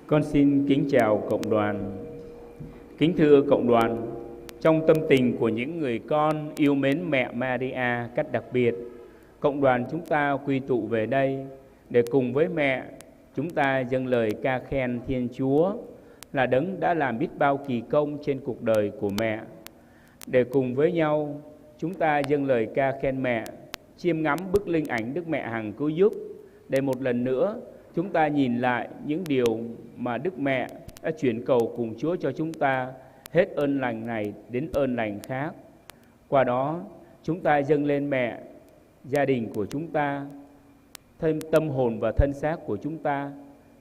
Con xin kính chào cộng đoàn. Kính thưa cộng đoàn, trong tâm tình của những người con yêu mến mẹ Maria cách đặc biệt, cộng đoàn chúng ta quy tụ về đây để cùng với mẹ chúng ta dâng lời ca khen Thiên Chúa là đấng đã làm biết bao kỳ công trên cuộc đời của mẹ. Để cùng với nhau chúng ta dâng lời ca khen mẹ, chiêm ngắm bức linh ảnh Đức Mẹ hằng cứu giúp, để một lần nữa chúng ta nhìn lại những điều mà Đức Mẹ đã chuyển cầu cùng Chúa cho chúng ta, hết ơn lành này đến ơn lành khác. Qua đó chúng ta dâng lên mẹ gia đình của chúng ta, thêm tâm hồn và thân xác của chúng ta,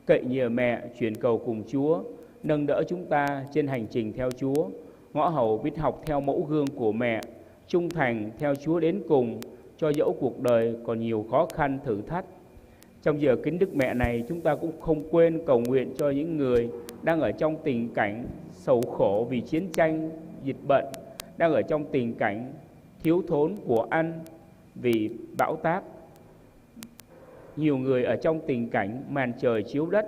cậy nhờ mẹ chuyển cầu cùng Chúa, nâng đỡ chúng ta trên hành trình theo Chúa, ngõ hầu biết học theo mẫu gương của mẹ, trung thành theo Chúa đến cùng, cho dẫu cuộc đời còn nhiều khó khăn thử thách. Trong giờ kính Đức Mẹ này, chúng ta cũng không quên cầu nguyện cho những người đang ở trong tình cảnh sầu khổ vì chiến tranh, dịch bệnh, đang ở trong tình cảnh thiếu thốn của ăn vì bão táp. Nhiều người ở trong tình cảnh màn trời chiếu đất,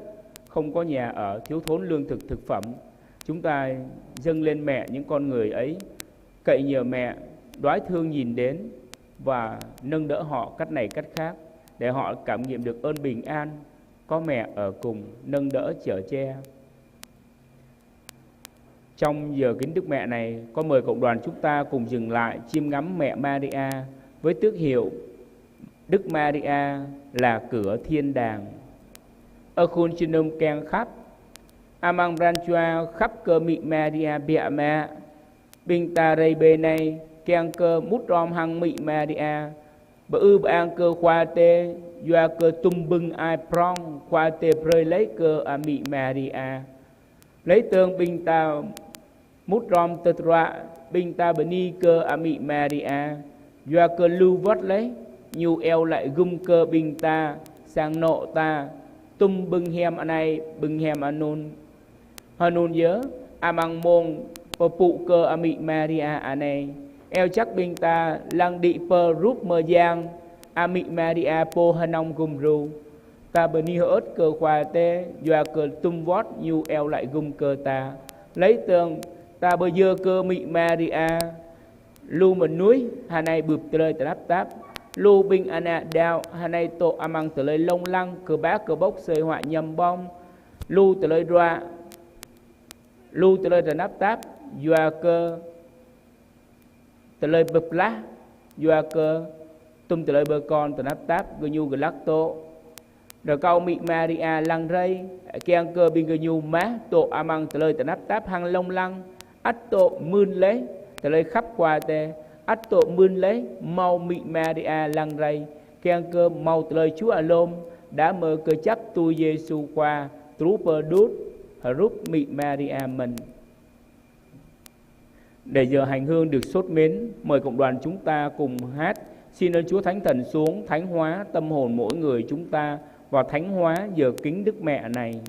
không có nhà ở, thiếu thốn lương thực thực phẩm. Chúng ta dâng lên mẹ những con người ấy, cậy nhờ mẹ đoái thương nhìn đến và nâng đỡ họ cách này cách khác, để họ cảm nghiệm được ơn bình an, có mẹ ở cùng, nâng đỡ chở che. Trong giờ kính Đức Mẹ này, con mời cộng đoàn chúng ta cùng dừng lại chiêm ngắm mẹ Maria với tước hiệu Đức Maria là cửa thiên đàng. Ở khuôn trên nôm keng khắp, amang branchua khắp cơ mị Maria bịa mẹ, bình ta rây bê này, keng cơ mút rom hăng mị Maria, bà ư bà an cơ khoa tê, doa cơ tung bưng ai prong, khoa tê prơi lấy cơ à mị Maria. Lấy tương bình ta mút rom tơ trọa, bình ta bà ni cơ à mị Maria, doa cơ lưu vót lấy, nhu eo lại gum cơ bình ta, sang nộ ta, tung bưng hem anh này, bưng hem anh nôn nhớ, amang môn, bà phụ cơ à mị Maria anh này. Eo chắc bình ta lăng đi pơ rút mơ giang, amị Maria po hanong gum ru, ta bờ ni hớt cơ khoa tê, doa cơ tum vót nhu eo lại gum cơ ta. Lấy tường ta bờ dơ cơ mị Maria, lu mình núi, hà này bụp tơi táp táp, lu binh ana đào, hà này tổ amang tờ lời lông lăng, cơ bác cơ bốc sơi họa nhầm bong, lu tờ lời đoa, lu tờ lời táp táp, doa cơ tờ lời bập lá, doa cơ tum tờ lời bờ con tờ nắp táp gơ nhu gơ lắc tô. Rồi câu mị Maria lăng rây, keng cơ bình gơ nhu má tô amang tờ lời tờ nắp táp hăng lông lăng, ách tô mươn lấy, tờ lời khắp qua tê, ách tô mươn lấy, mau mị Maria lăng rây, keng cơ mau tờ lời Chúa Alôm, đã mơ cơ chấp tu Giêsu qua, trú bờ đút, rút mị Maria mình. Để giờ hành hương được sốt mến, mời cộng đoàn chúng ta cùng hát xin ơn Chúa Thánh Thần xuống thánh hóa tâm hồn mỗi người chúng ta vào thánh hóa giờ kính Đức Mẹ này.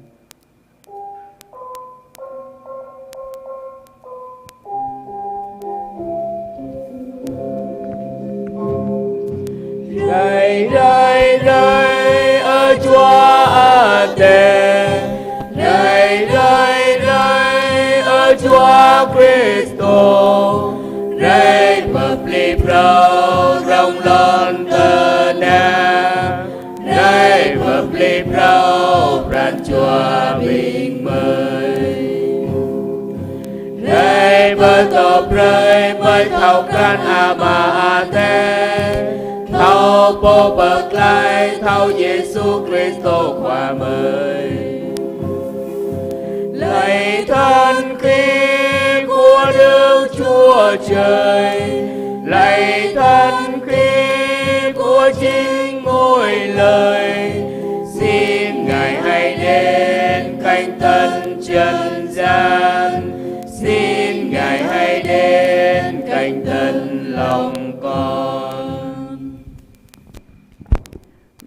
Rơi rơi rơi ở Chúa ở tề, rơi rơi rơi ở Chúa Kitô, rơi bập lì prao rong lon tơ na, rơi bập lì prao ran Chúa bình mời, rơi bờ tọp rơi bơi thao can ama te, thao po bậc lai thao Giêsu Kitô qua mời. Lạy thân khí của Đức Chúa Trời, lạy thân khí của chính ngôi lời, xin Ngài hãy đến cánh tân trần gian, xin Ngài hãy đến cánh tân lòng con.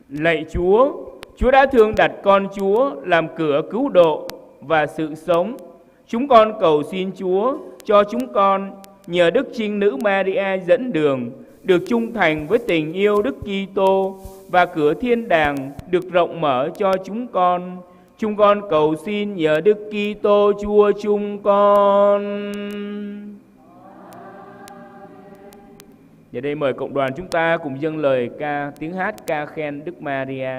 Lạy Chúa, Chúa đã thương đặt con Chúa làm cửa cứu độ và sự sống. Chúng con cầu xin Chúa cho chúng con nhờ Đức Trinh Nữ Maria dẫn đường, được trung thành với tình yêu Đức Kitô và cửa thiên đàng được rộng mở cho chúng con. Chúng con cầu xin nhờ Đức Kitô Chúa chúng con. Giờ đây mời cộng đoàn chúng ta cùng dâng lời ca, tiếng hát ca khen Đức Maria.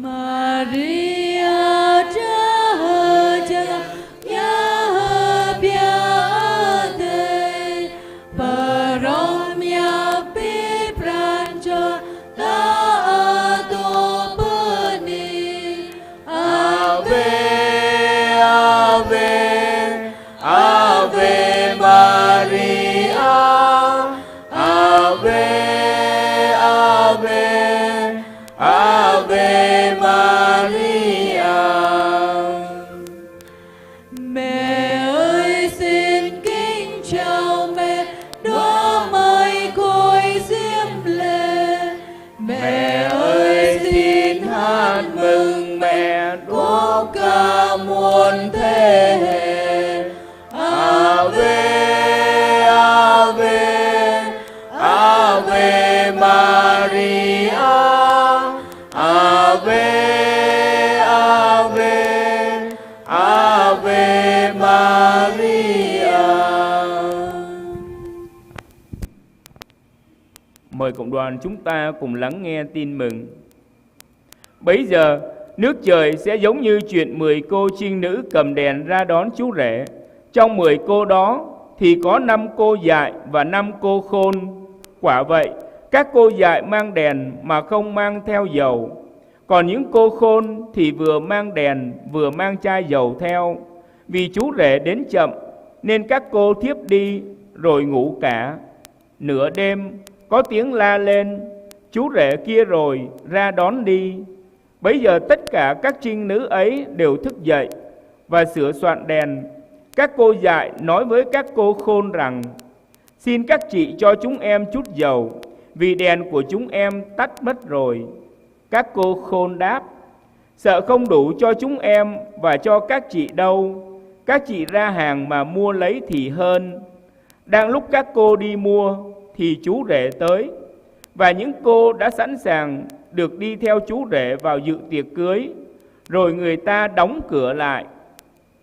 Maria Raja Ya Biate Paromya Piprancha Ta Adopani Ave, Ave, Ave Maria, Ave, Ave, Ave Maria. Mẹ ơi xin kính chào mẹ, đóa mây khôi diễm lệ. Mẹ ơi xin hát mừng mẹ đố ca muôn thế hệ. Ave, Ave, Ave Maria, Ave, Ave, Ave Maria. Mời cộng đoàn chúng ta cùng lắng nghe tin mừng. Bấy giờ, nước trời sẽ giống như chuyện 10 cô trinh nữ cầm đèn ra đón chú rể. Trong 10 cô đó thì có 5 cô dại và 5 cô khôn. Quả vậy, các cô dại mang đèn mà không mang theo dầu. Còn những cô khôn thì vừa mang đèn vừa mang chai dầu theo. Vì chú rể đến chậm nên các cô thiếp đi rồi ngủ cả. Nửa đêm có tiếng la lên: chú rể kia rồi, ra đón đi. Bấy giờ tất cả các trinh nữ ấy đều thức dậy và sửa soạn đèn. Các cô dại nói với các cô khôn rằng: xin các chị cho chúng em chút dầu, vì đèn của chúng em tắt mất rồi. Các cô khôn đáp: sợ không đủ cho chúng em và cho các chị đâu, các chị ra hàng mà mua lấy thì hơn. Đang lúc các cô đi mua thì chú rể tới, và những cô đã sẵn sàng được đi theo chú rể vào dự tiệc cưới. Rồi người ta đóng cửa lại.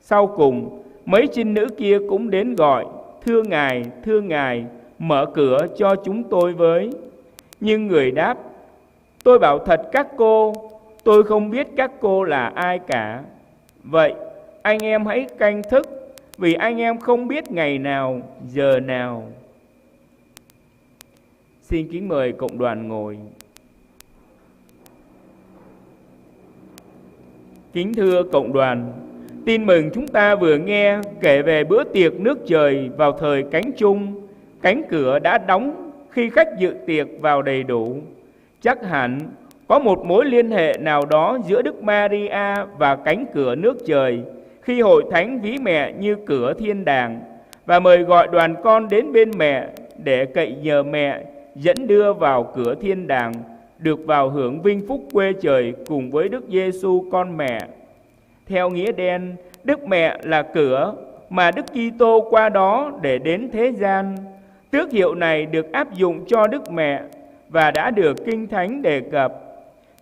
Sau cùng mấy trinh nữ kia cũng đến gọi: thưa ngài, mở cửa cho chúng tôi với. Nhưng người đáp: tôi bảo thật các cô, tôi không biết các cô là ai cả. Vậy anh em hãy canh thức, vì anh em không biết ngày nào, giờ nào. Xin kính mời cộng đoàn ngồi. Kính thưa cộng đoàn, tin mừng chúng ta vừa nghe kể về bữa tiệc nước trời vào thời cánh chung. Cánh cửa đã đóng khi khách dự tiệc vào đầy đủ. Chắc hẳn có một mối liên hệ nào đó giữa Đức Maria và cánh cửa nước trời khi hội thánh ví mẹ như cửa thiên đàng và mời gọi đoàn con đến bên mẹ để cậy nhờ mẹ dẫn đưa vào cửa thiên đàng, được vào hưởng vinh phúc quê trời cùng với Đức Giêsu con mẹ. Theo nghĩa đen, Đức Mẹ là cửa mà Đức Kitô qua đó để đến thế gian. Tước hiệu này được áp dụng cho Đức Mẹ và đã được Kinh Thánh đề cập.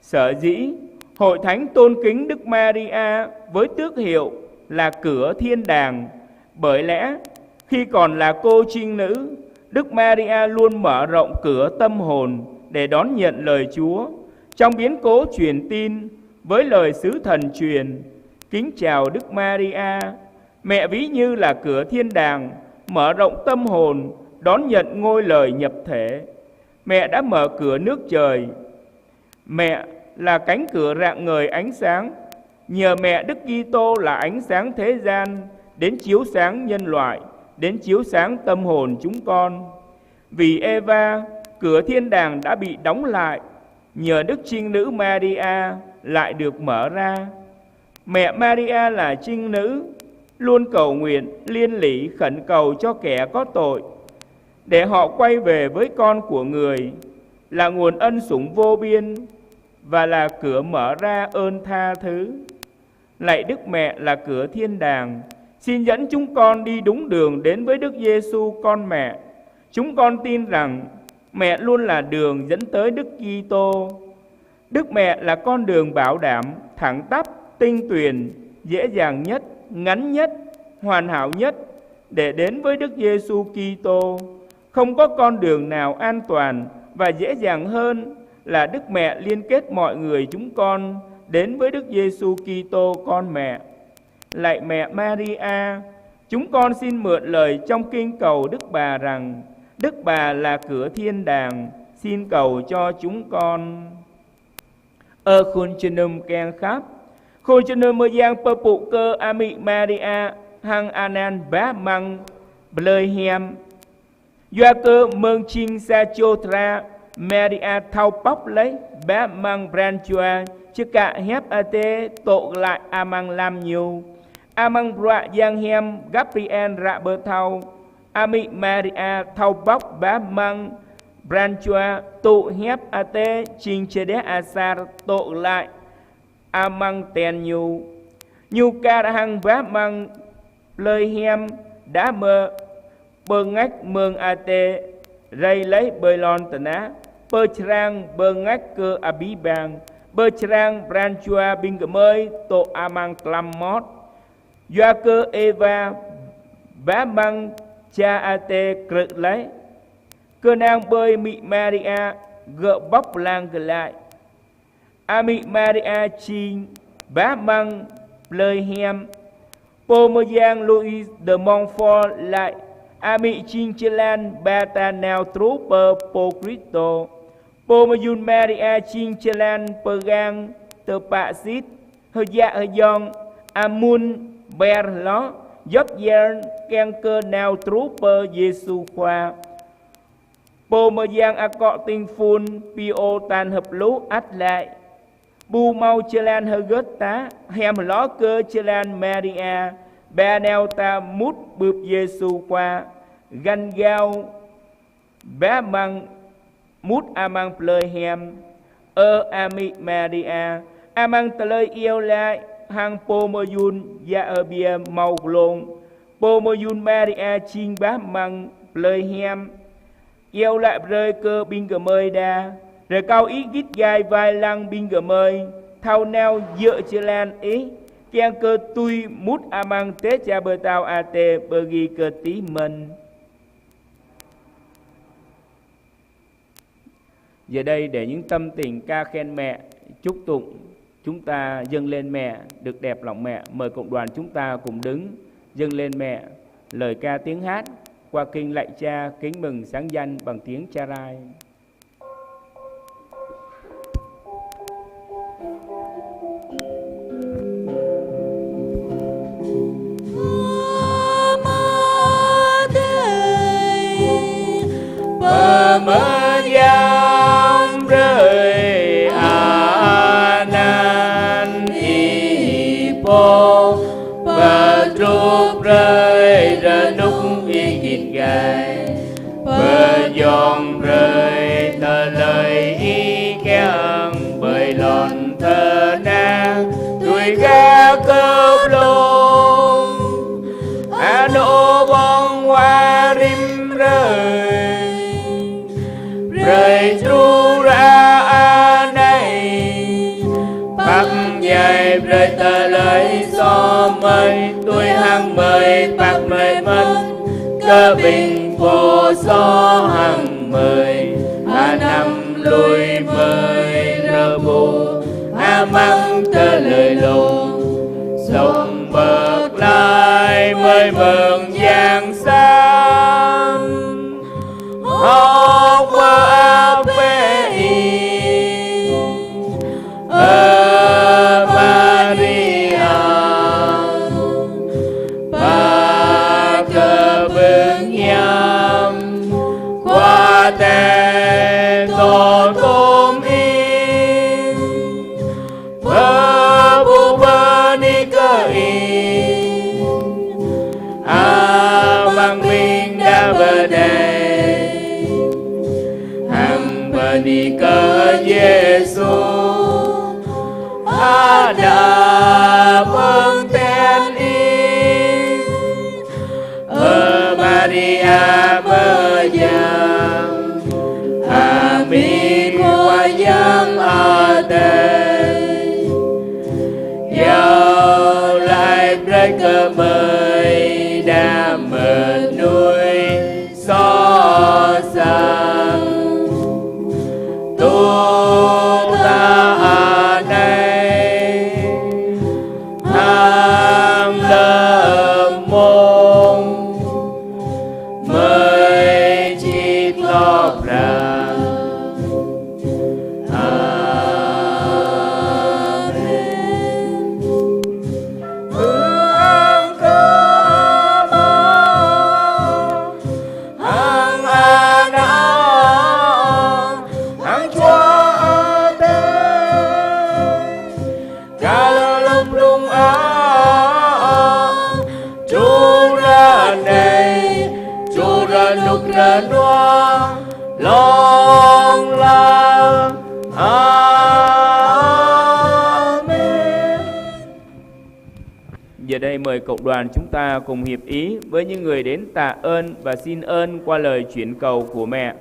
Sở dĩ hội thánh tôn kính Đức Maria với tước hiệu là cửa thiên đàng, bởi lẽ khi còn là cô trinh nữ, Đức Maria luôn mở rộng cửa tâm hồn để đón nhận lời Chúa. Trong biến cố truyền tin với lời sứ thần truyền: kính chào Đức Maria, mẹ ví như là cửa thiên đàng, mở rộng tâm hồn, đón nhận ngôi lời nhập thể. Mẹ đã mở cửa nước trời. Mẹ là cánh cửa rạng ngời ánh sáng. Nhờ mẹ Đức Kitô là ánh sáng thế gian, đến chiếu sáng nhân loại, đến chiếu sáng tâm hồn chúng con. Vì Eva, cửa thiên đàng đã bị đóng lại, nhờ Đức Trinh Nữ Maria lại được mở ra. Mẹ Maria là trinh nữ, luôn cầu nguyện, liên lỉ khẩn cầu cho kẻ có tội, để họ quay về với con của người, là nguồn ân sủng vô biên. và là cửa mở ra ơn tha thứ. Lạy Đức Mẹ là cửa thiên đàng, xin dẫn chúng con đi đúng đường đến với Đức Giêsu con mẹ. Chúng con tin rằng mẹ luôn là đường dẫn tới Đức Kitô. Đức Mẹ là con đường bảo đảm, thẳng tắp, tinh tuyền, dễ dàng nhất, ngắn nhất, hoàn hảo nhất để đến với Đức Giêsu Kitô. Không có con đường nào an toàn và dễ dàng hơn là Đức Mẹ liên kết mọi người chúng con đến với Đức Giêsu Kitô con mẹ. Lạy mẹ Maria, chúng con xin mượn lời trong kinh cầu Đức Bà rằng Đức Bà là cửa thiên đàng, xin cầu cho chúng con. Khôn chân keng khắp, khôn chân mơ giang pơ phụ cơ ami Maria hăng anan bá măng blơi hem. Doa cơ mương chinh sa chô tra Maria thao bóc lấy bá măng bran chua chứ cả hép a tê tộ lại a măng làm nhiều. A măng bọa giang hem Gabriel rạ bơ thao ami Maria thao bóc bá măng bran chua tụ hép a tê chinh chê đế a sar tộ lại a măng tèn nhiều. Nhu ca đã hăng bá măng lời hem đã mơ bơ ngách mương a tê rây lấy bơi lon tần á bơ trang bơ ngách cơ a bí bang bơ trang bran chua binh cơ mơi tổ a mang tlam mót doa cơ Eva bá măng cha a tê cự lấy cơ nàng bơi mị Maria gỡ bóc lang cơ lại a mị Maria chi bá măng lời hem Pô mơ giang Louis de Montfort lại Ami chinh chê lan ba ta nào trú bơ pô Cristo. Pô mơ dùn Maria chinh chê lan bơ gang tơ bạ xít hơi dạ hơi dòng Amun bèr ló dốc giang keng cơ nào trú bơ Giêsu khoa. Pô mơ giang a cọ tinh phun Pio tàn hợp lũ át lại Bu mau chê lan hơi gớt tá hèm ló cơ chê lan Maria ba neo ta mút bụp Giêsu qua gan gao bé măng mút a mang plơi hem ami Maria a mang tơi yêu lại hàng po mơ yun ya ở bia màu lông po mơ yun Maria chinh bá măng plơi hem yêu lại rơi cơ binh cờ mơi đa rồi cao ý gít gai vai lăng binh cờ mơi thao neo dựa chê lan ý keng cơ tui mút a mang tế cha bơ tao a tê bơ ghi cơ tí mình. Giờ đây để những tâm tình ca khen mẹ, chúc tụng chúng ta dâng lên mẹ được đẹp lòng mẹ. Mời cộng đoàn chúng ta cùng đứng dâng lên mẹ lời ca tiếng hát qua kinh lạy cha kính mừng sáng danh bằng tiếng Cha Rai. Mơ giang rơi a nan y po bờ trúc rơi ra núc y kịt gai bờ giòn rơi tờ lời y keng bơi lon thơ na tuổi ga cơm lông a nô bong hoa rim rơi rơi tru ra a này bắc dài rơi tờ lời gió mây tôi hăng mời bạc mời mất cơ bình vô gió hằng mời a năm lùi mời rơ bù a măng tờ lời lùng sông bờ lại mời mừng giang sáng hông mơ áp bê y Maria ba cơ bưng nhằm qua tè tổ tôm in bơ bu bơ ni cơ in mang mình đã bờ đây ni cơ Giêsu Ana mừng tên ý Maria mơ giang Amin qua giang a tê Giao lại break cơ mời đã mệt nuôi so sang Tu ta ở đây Hàng lâm môn Mới chỉ tóc ra Long la Amen. Giờ đây mời cộng đoàn chúng ta cùng hiệp ý với những người đến tạ ơn và xin ơn qua lời chuyển cầu của mẹ.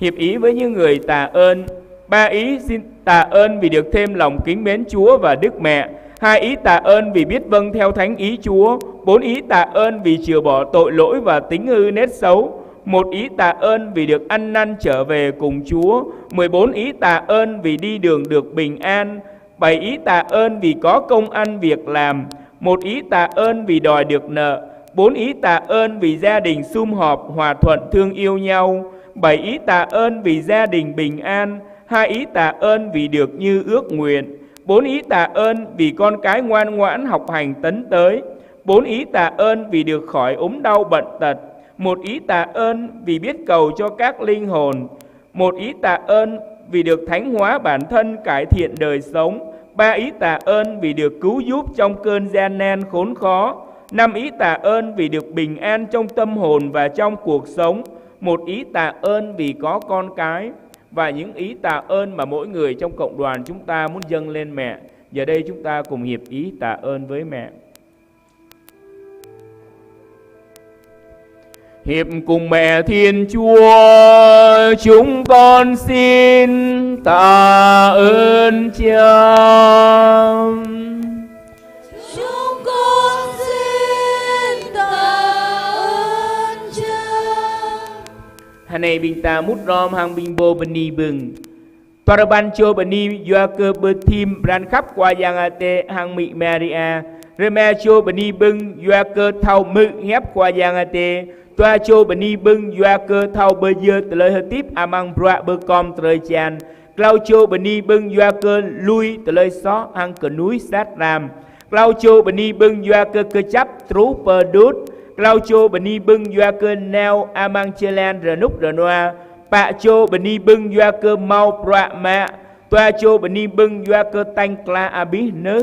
Hiệp ý với những người tạ ơn. 3 ý xin tạ ơn vì được thêm lòng kính mến Chúa và Đức Mẹ. 2 ý tạ ơn vì biết vâng theo thánh ý Chúa. 4 ý tạ ơn vì chừa bỏ tội lỗi và tính hư nết xấu. 1 ý tạ ơn vì được ăn năn trở về cùng Chúa. 14 ý tạ ơn vì đi đường được bình an. 7 ý tạ ơn vì có công ăn việc làm. 1 ý tạ ơn vì đòi được nợ. 4 ý tạ ơn vì gia đình sum họp hòa thuận thương yêu nhau. 7 ý tạ ơn vì gia đình bình an. 2 ý tạ ơn vì được như ước nguyện. 4 ý tạ ơn vì con cái ngoan ngoãn học hành tấn tới. 4 ý tạ ơn vì được khỏi ốm đau bệnh tật. 1 ý tạ ơn vì biết cầu cho các linh hồn. 1 ý tạ ơn vì được thánh hóa bản thân, cải thiện đời sống. 3 ý tạ ơn vì được cứu giúp trong cơn gian nan khốn khó. 5 ý tạ ơn vì được bình an trong tâm hồn và trong cuộc sống. 1 ý tạ ơn vì có con cái. Và những ý tạ ơn mà mỗi người trong cộng đoàn chúng ta muốn dâng lên mẹ. Giờ đây chúng ta cùng hiệp ý tạ ơn với mẹ. Hiệp cùng mẹ Thiên Chúa, chúng con xin tạ ơn Cha. Chúng con xin tạ ơn Cha. Hanay binta mút rom hang binh bô bani bừng. Paraban cho bani doa cơ bơ thim ran khắp qua giang ate hang mị Maria. Reme cho bani bưng doa cơ thao mự hép qua giang ate. Toa cho bani bưng doa cơ thao bơ dơ từ lời hơi tiếp amang bra bơ com từ lời chan. Clau cho bani bưng doa cơ lui từ lời xó hang cờ núi sát ram. Clau cho bani bưng doa cơ cơ chấp trú bơ đút. Clau cho bani bưng doa cơ neo amang chelan rờ núc rờ noa. Bạ cho bani bưng doa cơ mau bra mạ. Toa cho bani bưng doa cơ tanh kla abis nớ.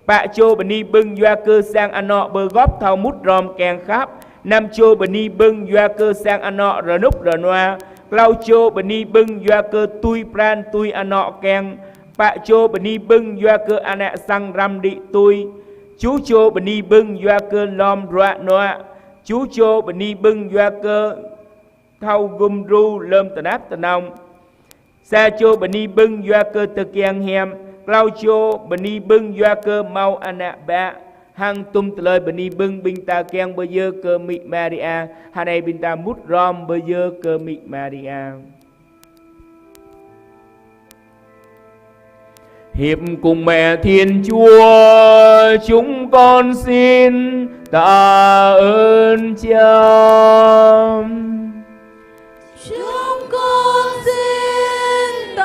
Bạ cho bani bưng doa cơ sang anọ bơ góp thao mút rom kèng khắp. Nam cho bani bưng doa cơ sang anọ rờ núc rờ noa. Clau cho bani bưng doa cơ tui pran tui anọ kèng. Bạ cho bani bưng doa cơ anạ sang ram đi tui. Chú cho bani bưng doa cơ lom roa noa. Chú cho bani bưng doa cơ thao gum ru lơm tà náp tà nông. Sa cho bani bưng doa cơ tơ kiang hem. Clau cho bani bưng doa cơ mau anạ bạ. Hang tum tà lời bani bưng binh ta kiang bơ dơ cơ mị Maria. Hà này binh ta mút rom bơ dơ cơ mị Maria. Hiệp cùng mẹ Thiên Chúa, chúng con xin tạ ơn Cha. Chúng con xin tạ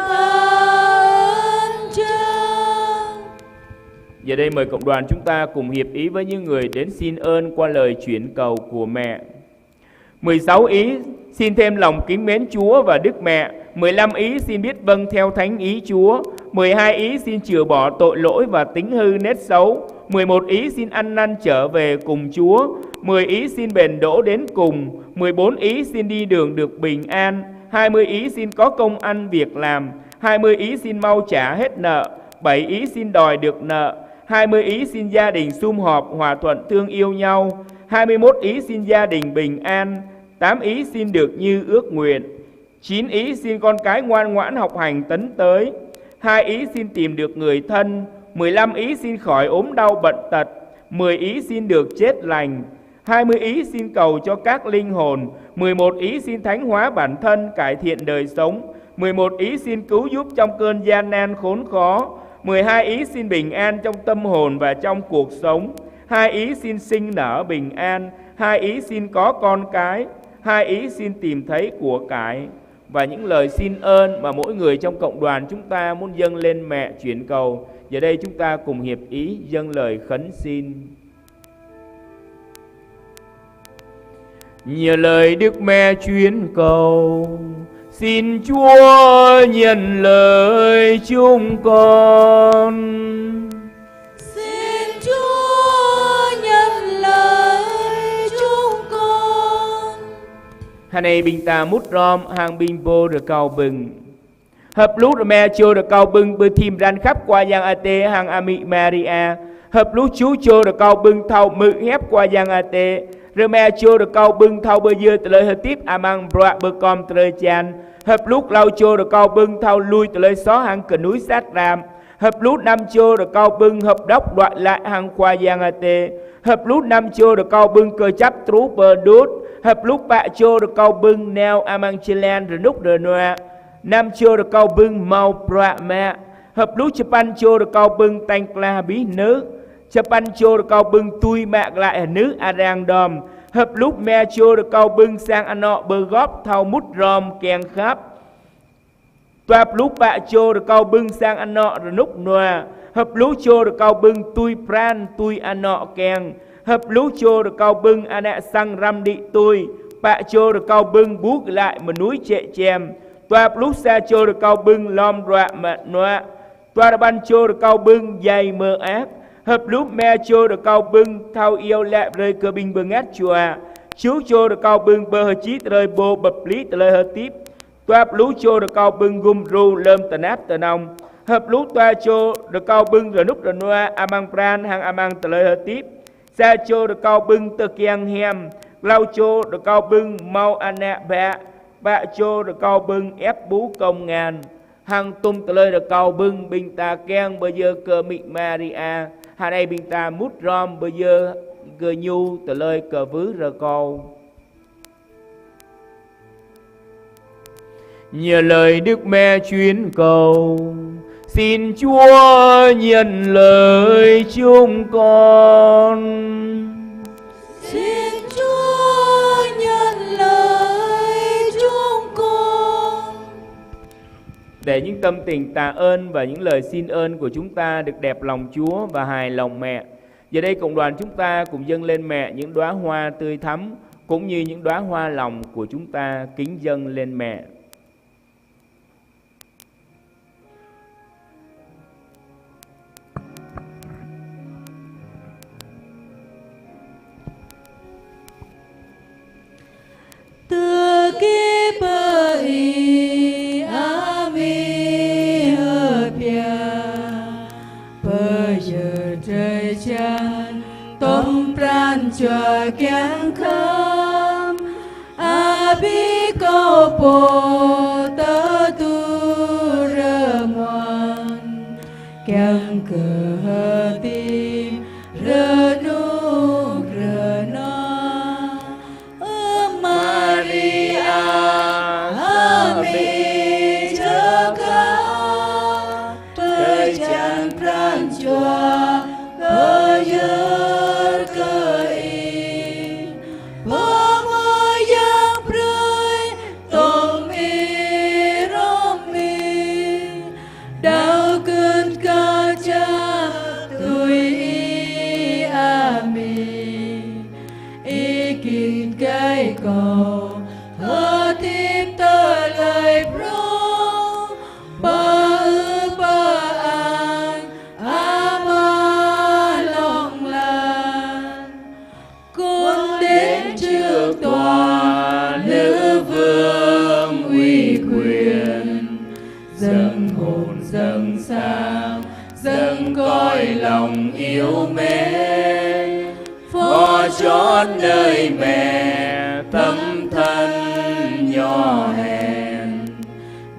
ơn Cha. Giờ đây mời cộng đoàn chúng ta cùng hiệp ý với những người đến xin ơn qua lời chuyển cầu của mẹ. 16 ý xin thêm lòng kính mến Chúa và Đức Mẹ. 15 ý xin biết vâng theo thánh ý Chúa. 12 ý xin chừa bỏ tội lỗi và tính hư nết xấu. 11 ý xin ăn năn trở về cùng Chúa. 10 ý xin bền đỗ đến cùng. 14 ý xin đi đường được bình an. 20 ý xin có công ăn việc làm. 20 ý xin mau trả hết nợ. 7 ý xin đòi được nợ, 20 ý xin gia đình sum họp hòa thuận thương yêu nhau, 21 ý xin gia đình bình an, 8 ý xin được như ước nguyện, 9 ý xin con cái ngoan ngoãn học hành tấn tới, 2 ý xin tìm được người thân, 15 ý xin khỏi ốm đau bệnh tật, 10 ý xin được chết lành, 20 ý xin cầu cho các linh hồn, 11 ý xin thánh hóa bản thân, cải thiện đời sống, 11 ý xin cứu giúp trong cơn gian nan khốn khó, 12 ý xin bình an trong tâm hồn và trong cuộc sống, 2 ý xin sinh nở bình an, 2 ý xin có con cái, 2 ý xin tìm thấy của cải. Và những lời xin ơn mà mỗi người trong cộng đoàn chúng ta muốn dâng lên mẹ chuyển cầu. Giờ đây chúng ta cùng hiệp ý dâng lời khấn xin. Nhờ lời Đức Mẹ chuyến cầu, xin Chúa nhận lời chúng con. Xin Chúa nhận lời chúng con. Hàng này bình ta mút rom hàng bình bô được cầu bừng. Hợp lút mẹ chô được cầu bừng bư thìm răn khắp qua giang ate hàng ami Maria. Hợp lút chú chô được cầu bừng thầu mự hép qua giang ate. Rồi mẹ chô được cầu bừng thầu bơ dưa từ lời hợp tiếp amang broa bơ com từ lời chan. Hợp lút lau chô được cầu bừng thầu lui từ lời xó hàng cờ núi sát ram. Hợp lút năm chô được cầu bừng hợp đốc đoạn lại hàng qua giang ate. Hợp lút năm chô được cầu bừng cơ chấp trú bơ đút. Hợp lút bạ chô được cầu bừng neo amang chilen rồi nút đờ noa. Năm chô được cầu bừng màu bạ mẹ. Hợp lút chụp ăn chô được cầu bừng tanh cla bí nữ. Chụp ăn chô được cầu bừng tui mẹ lại ở nữ arang đom. Hợp lúc mẹ chô được cầu bừng sang ăn nọ bơ góp thao mút ròm kèn khắp. Toạp lúc bạ chô được cầu bừng sang ăn nọ rồi nút nòa. Hợp lúc chô được cầu bừng tui pran tui ăn nọ kèn. Hợp lúc chô được cầu bừng ăn nạ sang ram đi tui. Bạ chô được cầu bừng bút lại mà núi trệ chèm. Toạp lúc xa chô được cầu bừng lom rọa mẹ nọa. Toạp ban chô được cầu bừng dày mơ ác. Hợp lúc mẹ chô được cầu bừng thao yêu lẹ rơi cơ bình bừng át chùa. Chú chô được cầu bừng bơ hờ chí rơi bô bập lý tờ lời hờ tiếp. Toạp lúc chô được cầu bừng gum ru lơm tờ nát tờ nông. Hợp lúc toa chô được cầu bừng rồi nút rồi noa amang pran hàng amang tờ lời hờ tiếp. Xa chô được cầu bừng tờ kiang hem. Lau chô được cầu bừng mau anh nạ bạ. Bạ chô được cầu bừng ép bú công ngàn. Hàng tung tờ lời được cầu bừng bình tà keng bơ dơ cơ mị Maria. Hà này bình ta mút rom bơ dơ cơ nhu tờ lời cờ vứ rờ cầu. Nhờ lời Đức Mẹ chuyến cầu, xin Chúa nhận lời chúng con. Xin Chúa nhận lời chúng con. Để những tâm tình tạ ơn và những lời xin ơn của chúng ta được đẹp lòng Chúa và hài lòng mẹ. Giờ đây cộng đoàn chúng ta cùng dâng lên mẹ những đóa hoa tươi thắm cũng như những đóa hoa lòng của chúng ta kính dâng lên mẹ. Từ kiếp bơi ami hợp ya bây giờ trời chan tom pran cho kiang kham abi câu po tơ tu rơ ngoan kiang cờ tim rơ nu rơ no Maria ami cho ca trời chan pran cho cơ giờ cơ in bơ mơ giang prơi tông mi rom mi đau cơn ca cha tuổi ami ý kinh cái cầu hơ tiếp tơ lời pro ba an ama lòng lan con đến trước tòa nữ vương uy quyền dâng hồn dâng sang dâng cõi lòng yêu mến, phó chót nơi mẹ tâm thân nhỏ hèn,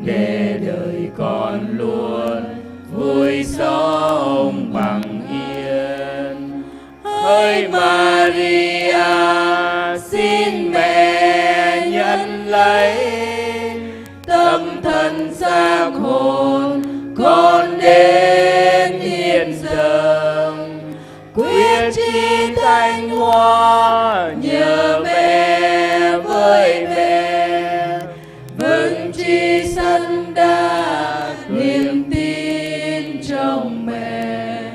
để đời con luôn vui sống bằng yên. Hỡi Maria, xin mẹ nhận lấy tâm thân xác hồn con đến hiến dâng, quyết chí thánh hóa nhờ mẹ với mẹ, vững chí sẵn đa niềm tin trong mẹ.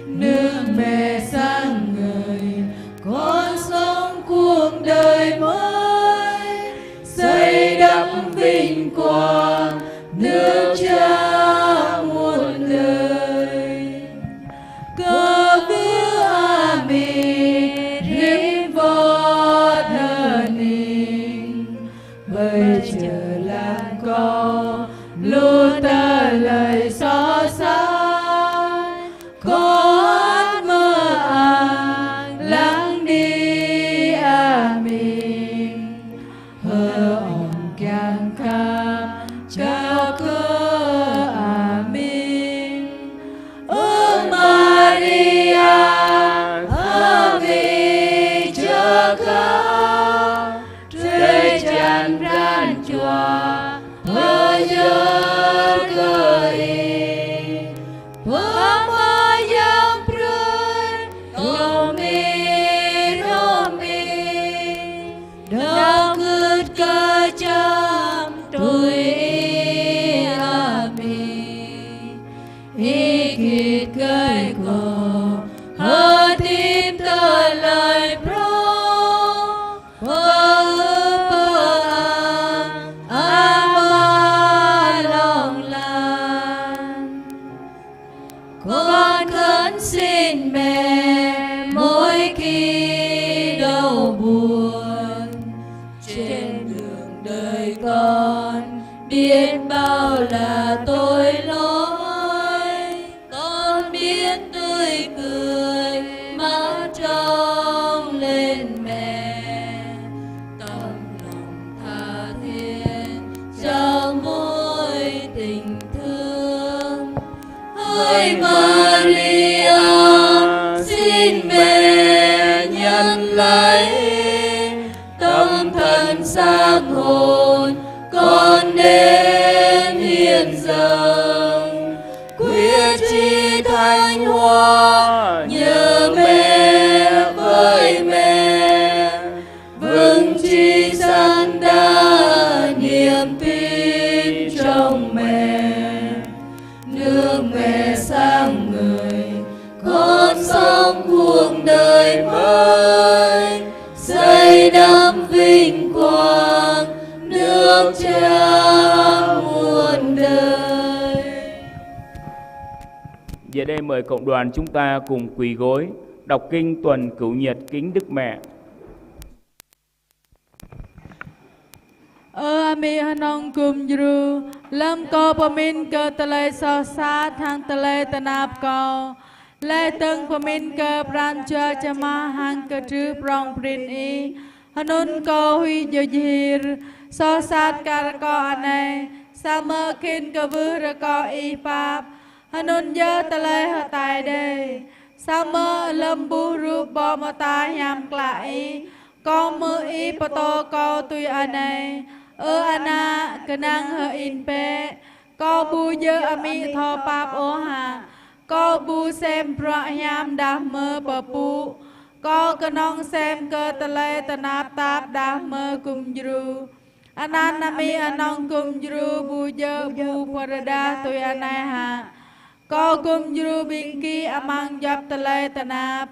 Nước mẹ sáng ngời, con sống cuộc đời mới, xây đắp vinh quang nước Cha muôn đời. Cơ viếng ami riêng vót hình, với chờ làm con lưu ta lời so sánh. Con mơ lắng đi amin, hơ ổn càng kham cho cơ amin. Maria ơi cho ca trời tràn ran chùa hơ nhớ cơ y mơ yang prun romi đâu cứ cơ chăm tuổi ý kịt cây cổ hơ tim tơ lời pro lòng lan. Con khấn xin mẹ mỗi khi đau buồn, trên đường đời con biết bao là tội lỗi, con biết tươi cười mắt trong lên mẹ, tâm lòng tha thiết trong mối tình thương. Hỡi Maria, xin mẹ nhận lấy tâm thân xác hồn con đến hiến dâng, quyết chí thánh hóa nhờ mẹ với mẹ, vững chí sẵn đa niềm tin trong mẹ. Nước mẹ sáng ngời, con sống cuộc đời mới, xây đắp vinh quang nước Cha muôn đời. Giờ đây mời cộng đoàn chúng ta cùng quỳ gối đọc kinh tuần cửu nhật kính Đức Mẹ. Ami hanong kum jru lam ko pamin ke telai so sa thang telai tanap ko lai teng pamin ke prancha chama hang ke tru prong prin i hanun ko hui jojir so sat kar ko anai sama kin ke vư ko i pap hanun giờ telai hatai de sama lembu rup bo mata yam klai con mơ i pato ko tui anai ana kenang hơ in pe ko bu dơ ami tho pap o ha ko bu xem pra yam dah mơ papu ko kenong xem cơ tale tanap tap dah mơ kum jru anan ami anong kum jru bu dơ bu parada tui anai ha ko kum jru bingki amang jap tale tanap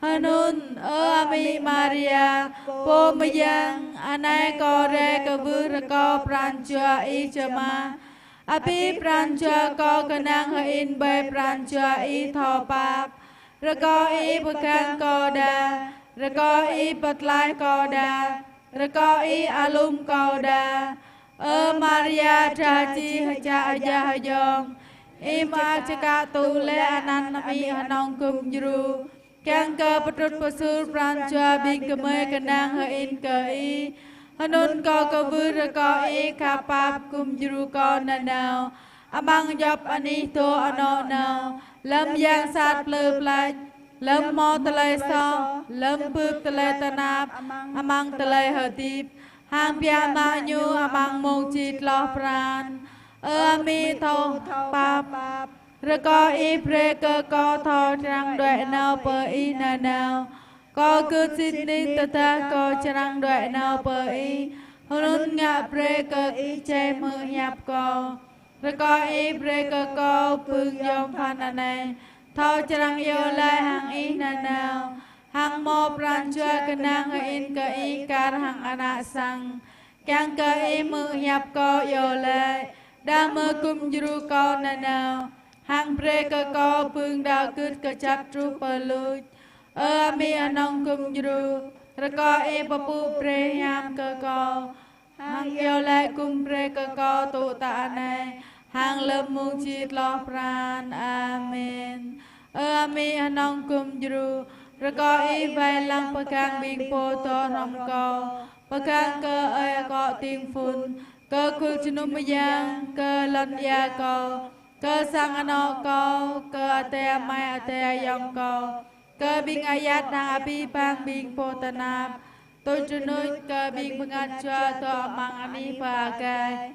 hanun ami Maria po mayang anai ko re ka vư ko prancha i chama api prancha ko kanang in be prancha i tho pap re ko i pakan ko da re ko i patlai ko da re ko i alum ko da Maria cha chi cha ja yong im acaka tu le ananami anong kum juru kang ke petrut pesul pranca bing keme kenang hein ke i hanun ko ke vur ko i kapap kum juru ko nanau amang jop ani to ano nau lam yang sat pleu plaj lâm mò tê lê so lâm bướp tê lê tê nạp amang tê lê hờ tịp hàng bia ma nhu amang mong chít lo pran mi thô pap rơ co y pre cơ co thô trăng đoẹ nào pơ y nà nào co cứ xít ní tê tê co trăng đoẹ nào pơ y hôn ngạ pre cơ y chê mơ nhạp co rơ co y pre cơ co pương dông phan nà nè thao trăng yêu lại hàng y nà nào hàng mô pran chua cơ năng in cơ y car hàng ana sang càng cơ y mơ nhạp co yêu lại đa mơ cung dru co nà nào hàng pre cơ co pương đào cứt cơ chắp tru pơ lụt mi anong cung dru rơ co y bà pu pre nham cơ co hàng yêu lại cung pre cơ co tụ tạ này hàng lâm mung chít lo pran amen mi anong kum juru rơ co y vai lang pa kang bing po to rom co pa kang cơ ơi co tim phun cơ khul chinum yang cơ lon ya co cơ sang ano co cơ ate mai ate yong co cơ bing ayat na api pang bing po tanap tôi chunui cơ bing pengat chua to mang ani pa kai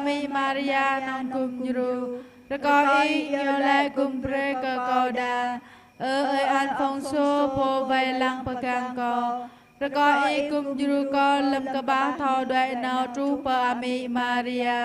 mi Maria nong kum juru rơ co y yo lai kum pre cơ co đa ơi Alfonso po vai lang pa kang co rơ co y kum juru co lâm cơ ba thọ đoại nào tru pa mi Maria